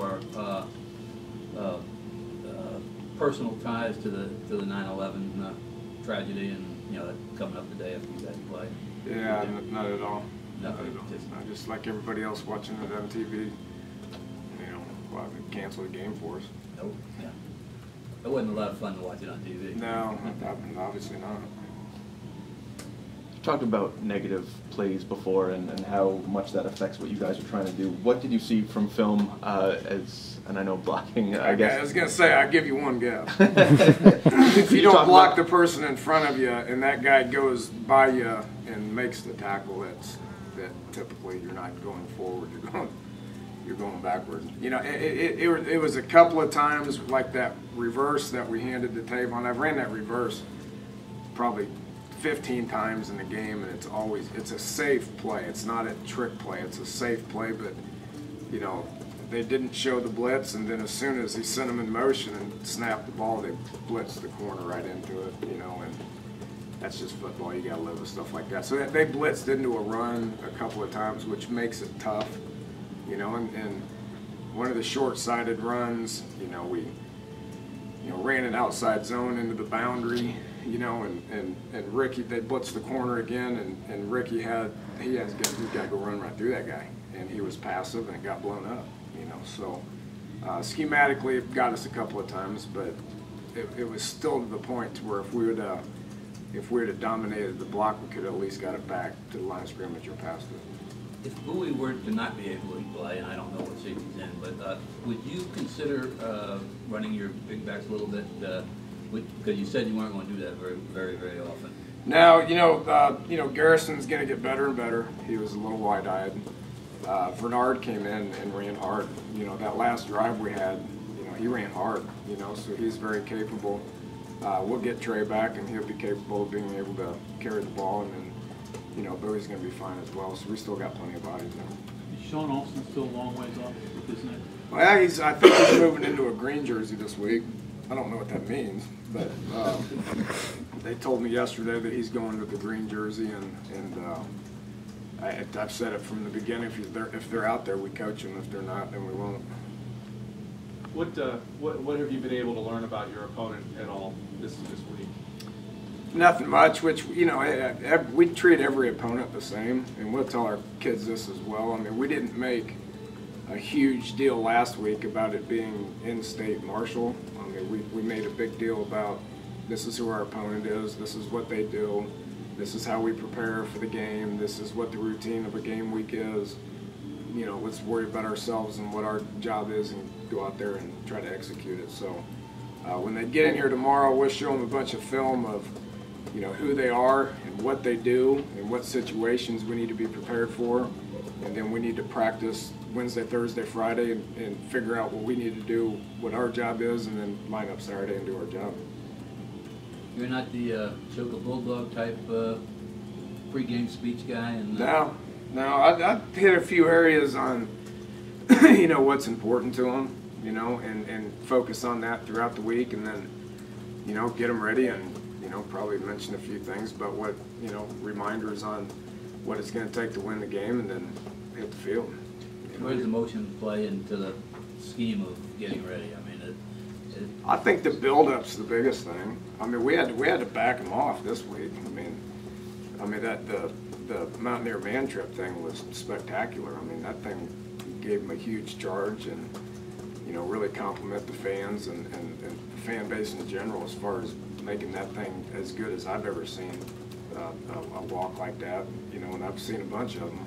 our personal ties to the 9/11 tragedy, and coming up the day after you guys play? Yeah, not at all. Nothing. Just like everybody else watching it on TV. Well, they canceled the game for us. Nope. Yeah. It wasn't a lot of fun to watch it on TV. No, obviously not. You talked about negative plays before and how much that affects what you guys are trying to do. What did you see from film and I know blocking, I guess. I was going to say, I'll give you one guess. If you don't block the person in front of you and that guy goes by you and makes the tackle, that typically you're not going forward, you're going backward. It was a couple of times like that reverse that we handed the tape on. I've ran that reverse probably 15 times in the game, and it's a safe play. It's not a trick play. It's a safe play, but they didn't show the blitz, and then as soon as he sent them in motion and snapped the ball, they blitzed the corner right into it, and that's just football. You got to live with stuff like that. So they blitzed into a run a couple of times, which makes it tough, and one of the short-sided runs, we ran an outside zone into the boundary, and Ricky, they blitzed the corner again, and Ricky he's got to go run right through that guy, and he was passive and it got blown up, so schematically it got us a couple of times, but it was still to the point to where if we would have dominated the block, we could have at least got it back to the line of scrimmage or past it. If Bowie were to not be able to play, and I don't know what shape he's in, but would you consider running your big backs a little bit? Because you said you weren't going to do that very, very, very often. Now, Garrison's going to get better and better. He was a little wide-eyed. Bernard came in and ran hard. That last drive we had, he ran hard, so he's very capable. We'll get Trey back, and he'll be capable of being able to carry the ball, and then, Bowie's going to be fine as well, so we still got plenty of bodies there. Is Sean Austin still a long ways off with his neck? Well, yeah, I think he's moving into a green jersey this week. I don't know what that means, but they told me yesterday that he's going with the green jersey, and I've said it from the beginning. If they're out there, we coach them. If they're not, then we won't. What have you been able to learn about your opponent at all this week? Nothing much. Which we treat every opponent the same, and we'll tell our kids this as well. I mean, we didn't make a huge deal last week about it being in-state marshal. I mean, we made a big deal about this is who our opponent is, this is what they do, this is how we prepare for the game, this is what the routine of a game week is. Let's worry about ourselves and what our job is and go out there and try to execute it. So when they get in here tomorrow, we'll show them a bunch of film of who they are and what they do and what situations we need to be prepared for. And then we need to practice Wednesday, Thursday, Friday and figure out what we need to do, what our job is, and then line up Saturday and do our job. You're not the Choke a Bulldog type pre-game speech guy? No, I hit a few areas on, what's important to them, and focus on that throughout the week, and then, get them ready and, probably mention a few things about what, reminders on what it's going to take to win the game, and then hit the field. Where does the motion play into the scheme of getting ready? I mean, I think the build-up's the biggest thing. I mean, we had to back them off this week. I mean that the Mountaineer man trip thing was spectacular. I mean, that thing gave them a huge charge, and really compliment the fans and the fan base in general as far as making that thing as good as I've ever seen a walk like that. And I've seen a bunch of them.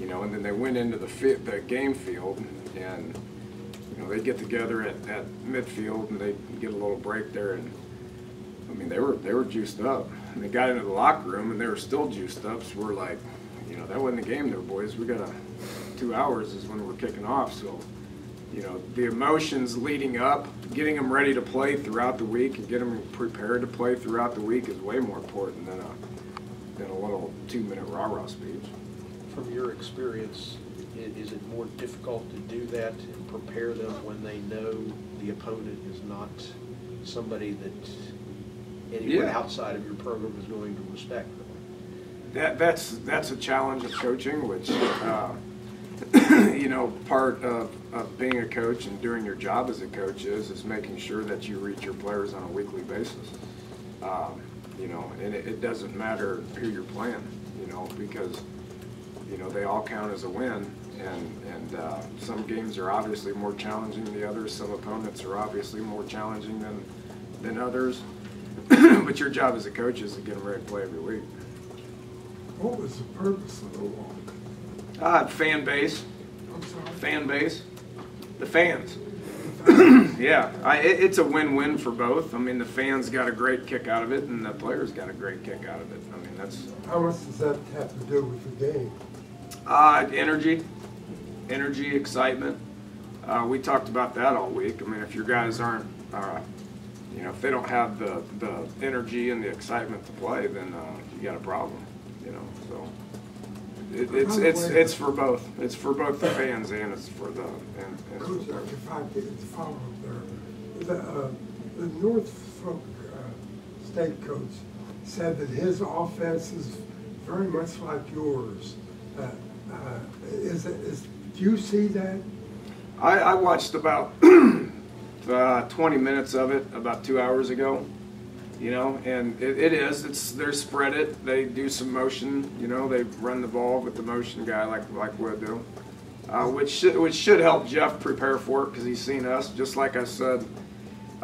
And then they went into the game field, and they get together at midfield, and they get a little break there, and I mean they were juiced up. And they got into the locker room, and they were still juiced up. So we're like, that wasn't the game, though, boys. We got 2 hours is when we're kicking off. So the emotions leading up, getting them ready to play throughout the week, and getting them prepared to play throughout the week is way more important than a little 2-minute rah-rah speech. From your experience, is it more difficult to do that and prepare them when they know the opponent is not somebody that anyone outside of your program is going to respect? That's a challenge of coaching, which you know, part of being a coach and doing your job as a coach is making sure that you read your players on a weekly basis. You know, and it doesn't matter who you're playing, you know, because, you know, they all count as a win. And some games are obviously more challenging than the others. Some opponents are obviously more challenging than others. But your job as a coach is to get them ready to play every week. What was the purpose of the walk? Fan base. I'm sorry? Fan base. The fans. Yeah, it's a win-win for both. I mean, the fans got a great kick out of it, and the players got a great kick out of it. I mean, that's... How much does that have to do with the game? Energy, excitement. We talked about that all week. I mean, if your guys aren't, you know, if they don't have the energy and the excitement to play, then you got a problem. You know, so it's for both. It's for both the fans and it's for the. Coach, if I could follow up there, the Norfolk State coach said that his offense is very much like yours. Do you see that? I watched about 20 minutes of it about 2 hours ago, you know, and they're spread it. They do some motion, you know, they run the ball with the motion guy like we'll do, which should help Jeff prepare for it because he's seen us. Just like I said,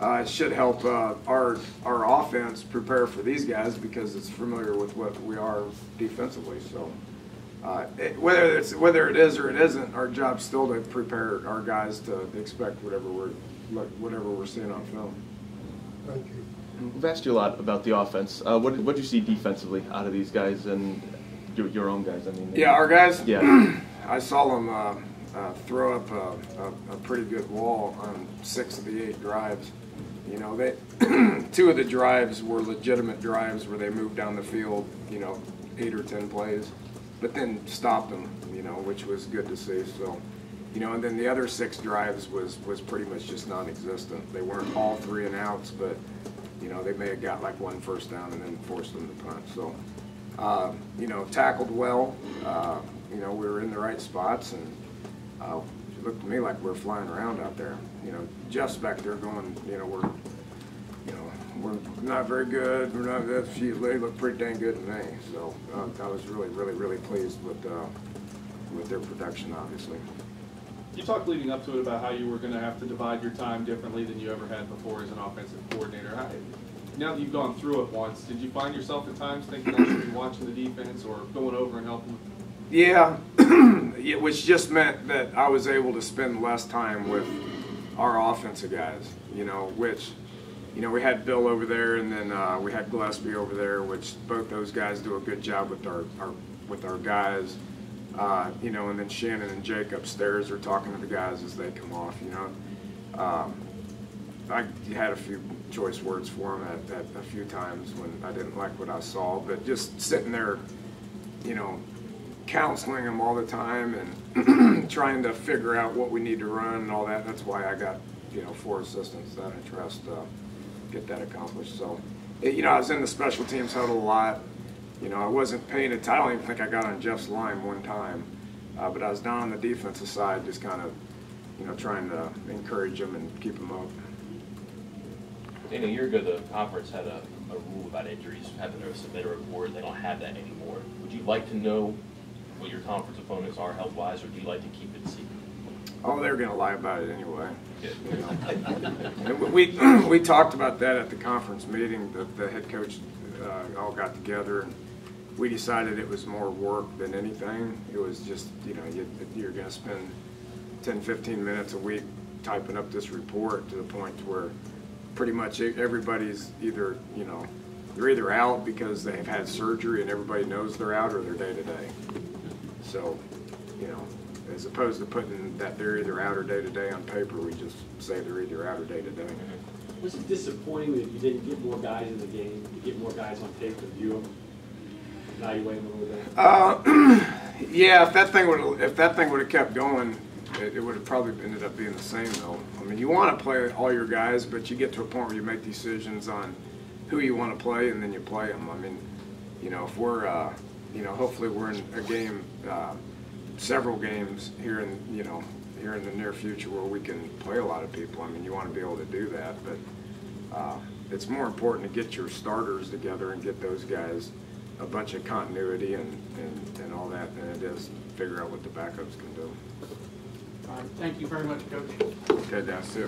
it should help our offense prepare for these guys because it's familiar with what we are defensively. So. Whether it is or it isn't, our job's still to prepare our guys to expect whatever we're seeing on film. Thank you. We've asked you a lot about the offense. What did you see defensively out of these guys and your own guys? I mean, yeah, our guys. Yeah, I saw them throw up a pretty good wall on 6 of the 8 drives. You know, 2 of the drives were legitimate drives where they moved down the field. You know, 8 or 10 plays. But then stopped them, you know, which was good to see. So, you know, and then the other 6 drives was pretty much just non-existent. They weren't all 3 and outs, but, you know, they may have got like 1 first down and then forced them to punt. So, you know, tackled well. You know, we were in the right spots, and it looked to me like we were flying around out there. You know, Jeff's back there going, you know, we're not very good. We're not that. They look pretty dang good to me. So I was really pleased with their production, obviously. You talked leading up to it about how you were going to have to divide your time differently than you ever had before as an offensive coordinator. Now that you've gone through it once, did you find yourself at times thinking I should be watching the defense or going over and helping? Yeah, which just meant that I was able to spend less time with our offensive guys. You know, which. You know, we had Bill over there, and then we had Gillespie over there, which both those guys do a good job with our guys. You know, and then Shannon and Jake upstairs are talking to the guys as they come off. You know, I had a few choice words for them at a few times when I didn't like what I saw, but just sitting there, you know, counseling them all the time and trying to figure out what we need to run and all that. That's why I got, you know, 4 assistants that I trust. Get that accomplished. So, you know, I was in the special teams huddle a lot. You know, I wasn't paying attention. I don't even think I got on Jeff's line one time, but I was down on the defensive side, just kind of, you know, trying to encourage them and keep them up. A year ago, the conference had a rule about injuries, having to submit a report. They don't have that anymore. Would you like to know what your conference opponents are health-wise, or do you like to keep it secret? Oh, they're going to lie about it anyway. You know. We talked about that at the conference meeting. The head coach all got together, and we decided it was more work than anything. It was just, you know, you're going to spend 10, 15 minutes a week typing up this report to the point where pretty much everybody's either, you know, they're either out because they've had surgery and everybody knows they're out, or they're day-to-day. So, you know, as opposed to putting that they're either out or day-to-day on paper, we just say they're either out or day-to-day. Was it disappointing that you didn't get more guys in the game, you get more guys on tape to view them, evaluate them a little bit? Yeah, if that thing would have kept going, it would have probably ended up being the same though. I mean, you want to play all your guys, but you get to a point where you make decisions on who you want to play, and then you play them. I mean, you know, if we're, you know, hopefully we're in a game several games here in, here in the near future where we can play a lot of people. I mean, you want to be able to do that, but it's more important to get your starters together and get those guys a bunch of continuity and all that than it is figure out what the backups can do. All right, thank you very much, Coach. Okay, that's it.